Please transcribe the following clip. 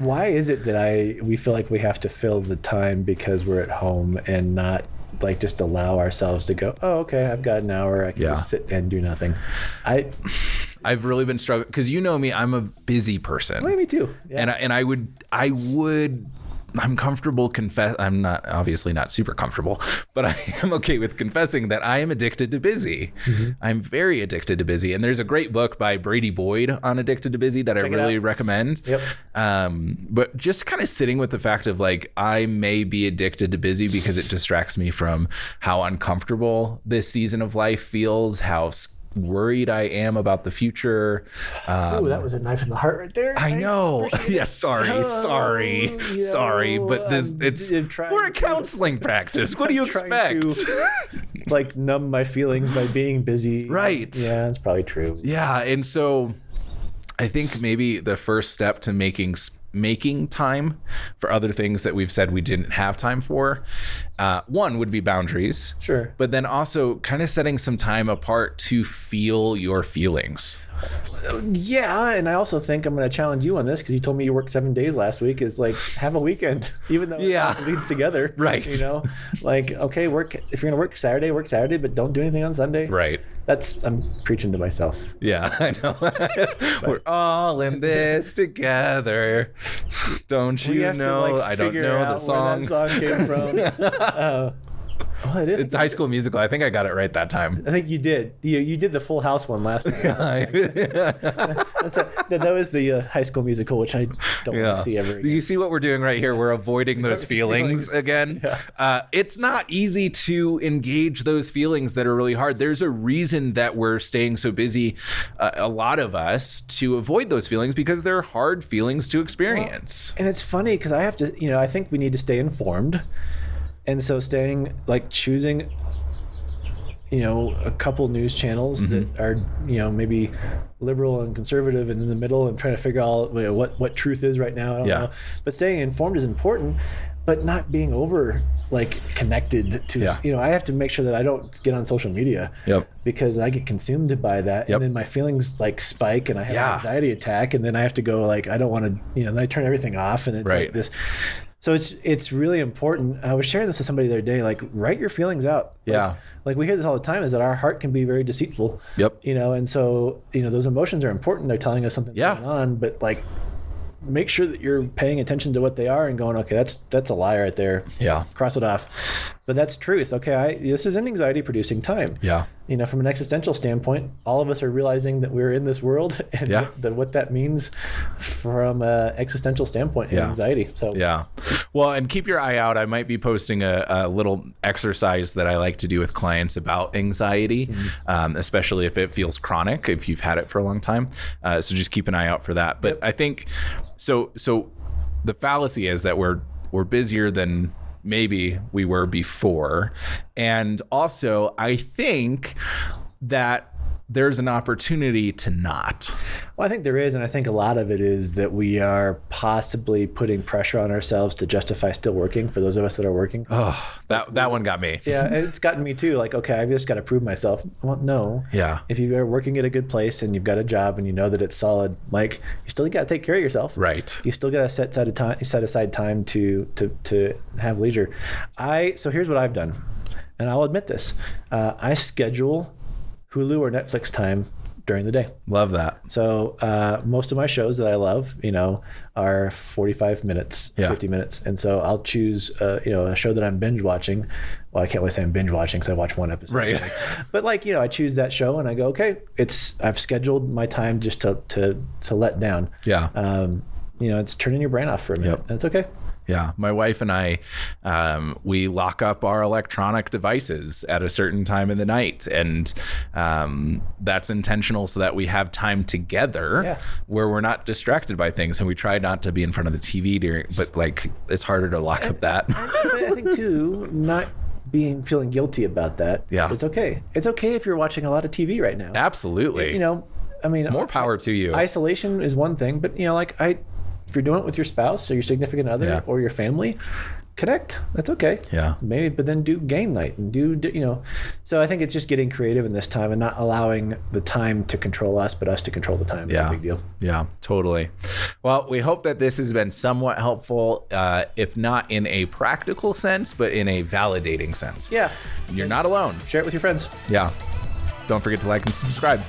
Why is it that we feel like we have to fill the time because we're at home and not like just allow ourselves to go, oh, okay, I've got an hour. I can just sit and do nothing. I've really been struggling because you know me, I'm a busy person. Well, me too. Yeah. And I'm comfortable I'm not obviously not super comfortable, but I am okay with confessing that I am addicted to busy. Mm-hmm. I'm very addicted to busy. And there's a great book by Brady Boyd on Addicted to Busy that I really recommend. Yep. But just kind of sitting with the fact of like, I may be addicted to busy because it distracts me from how uncomfortable this season of life feels, how worried I am about the future. Oh, that was a knife in the heart right there. I know. Yeah, sorry. But we're a counseling practice. What do you expect? To, like, numb my feelings by being busy. Right. Yeah, that's probably true. Yeah, and so I think maybe the first step to making time for other things that we've said we didn't have time for, one would be boundaries. Sure. But then also kind of setting some time apart to feel your feelings. Yeah, and I also think I'm going to challenge you on this because you told me you worked 7 days last week. Is like have a weekend, even though it leads together. Right. You know, like okay, if you're going to work Saturday, but don't do anything on Sunday. Right. I'm preaching to myself. Yeah, I know. We're all in this together. Don't you know? I don't know the song. Where that song came from. It's High School Musical. I think I got it right that time. I think you did. You did the Full House one last time. That was the High School Musical, which I don't want to see ever again. Do you see what we're doing right here? We're avoiding those feelings again. Yeah. It's not easy to engage those feelings that are really hard. There's a reason that we're staying so busy, a lot of us, to avoid those feelings because they're hard feelings to experience. Well, and it's funny because I have to, I think we need to stay informed. And so choosing, a couple news channels that are, maybe liberal and conservative and in the middle and trying to figure out what truth is right now. I don't know. But staying informed is important, but not being over connected to, I have to make sure that I don't get on social media because I get consumed by that. And then my feelings spike and I have an anxiety attack and then I have to go I don't want to, then I turn everything off and it's like this. So it's really important. I was sharing this with somebody the other day, write your feelings out. Like we hear this all the time is that our heart can be very deceitful. Yep. And so, those emotions are important. They're telling us something's going on, but make sure that you're paying attention to what they are and going, okay, that's a lie right there. Yeah. Cross it off. But that's truth. Okay, this is an anxiety-producing time. Yeah. From an existential standpoint, all of us are realizing that we're in this world and what that means from an existential standpoint and anxiety. So well, and keep your eye out. I might be posting a little exercise that I like to do with clients about anxiety, especially if it feels chronic, if you've had it for a long time. So just keep an eye out for that. But I think so the fallacy is that we're busier than maybe we were before. And also, I think that there's an opportunity to not. Well, I think there is, and I think a lot of it is that we are possibly putting pressure on ourselves to justify still working for those of us that are working. Oh, that one got me. Yeah, it's gotten me too. Okay, I've just got to prove myself. Well, no. Yeah. If you are working at a good place and you've got a job and you know that it's solid, you still got to take care of yourself. Right. You still got to set aside time to have leisure. So here's what I've done, and I'll admit this. I schedule Hulu or Netflix time during the day. Love that. So most of my shows that I love, are 45 minutes, 50 minutes. And so I'll choose, a show that I'm binge watching. Well, I can't really say I'm binge watching because I watch one episode. Right. But I choose that show and I go, okay, I've scheduled my time just to let down. Yeah. It's turning your brain off for a minute. Yep. That's okay. Yeah. My wife and I, we lock up our electronic devices at a certain time in the night. And that's intentional so that we have time together where we're not distracted by things. And we try not to be in front of the TV but it's harder to lock up that. I think too, not feeling guilty about that. Yeah. It's okay. It's okay if you're watching a lot of TV right now. Absolutely. More power to you. Isolation is one thing, but if you're doing it with your spouse or your significant other or your family, connect. That's okay. Yeah. Maybe, but then do game night and do, so I think it's just getting creative in this time and not allowing the time to control us, but us to control the time. Yeah. Is a big deal. Yeah, totally. Well, we hope that this has been somewhat helpful, if not in a practical sense, but in a validating sense. Yeah. You're not alone. Share it with your friends. Yeah. Don't forget to like and subscribe.